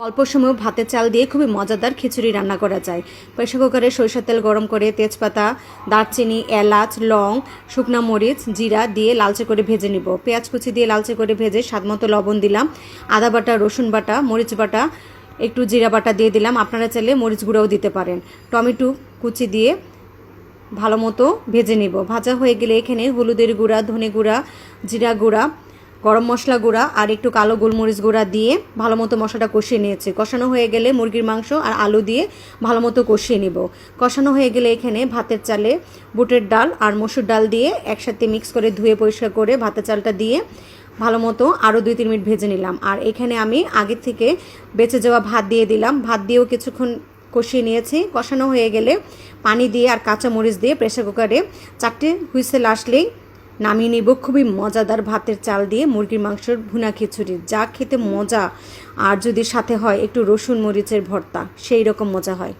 অল্প সময় ভাতের চাল দিয়ে খুবই মজাদার খিচুড়ি রান্না করা যায়। প্রেসার কুকারে সরিষার তেল গরম করে তেজপাতা, দারচিনি, এলাচ, লং, শুকনা মরিচ, জিরা দিয়ে লালচে করে ভেজে নিব। পেঁয়াজ কুচি দিয়ে লালচে করে ভেজে স্বাদমতো লবণ দিলাম, আদা বাটা, রসুন বাটা, মরিচ বাটা, একটু জিরা বাটা দিয়ে দিলাম। আপনারা চাইলে মরিচ গুঁড়াও দিতে পারেন। টমেটো কুচি দিয়ে ভালো মতো ভেজে নিব। ভাজা হয়ে গেলে এখানে হলুদের গুঁড়া, ধনে গুঁড়া, জিরা গুঁড়া, গরম মশলা গুঁড়া আর একটু কালো গোলমরিচ গুঁড়া দিয়ে ভালো মতো মশলাটা কষিয়ে নিয়েছি। কষানো হয়ে গেলে মুরগির মাংস আর আলু দিয়ে ভালো মতো কষিয়ে নিব। কষানো হয়ে গেলে এখানে ভাতের চালে বুটের ডাল আর মসুর ডাল দিয়ে একসাথে মিক্স করে ধুয়ে পরিষ্কার করে ভাতের চালটা দিয়ে ভালো মতো আরও 2-3 মিনিট ভেজে নিলাম। আর এখানে আমি আগে থেকে বেঁচে যাওয়া ভাত দিয়ে দিলাম। ভাত দিয়েও কিছুক্ষণ কষিয়ে নিয়েছি। কষানো হয়ে গেলে পানি দিয়ে আর কাঁচা মরিচ দিয়ে প্রেসার কুকারে 4টে হুইসেল আসলেই নামিয়ে নিব। খুবই মজাদার ভাতের চাল দিয়ে মুরগির মাংসের ভুনা খিচুড়ি, যা খেতে মজা। আর যদি সাথে হয় একটু রসুন মরিচের ভর্তা, সেই রকম মজা হয়।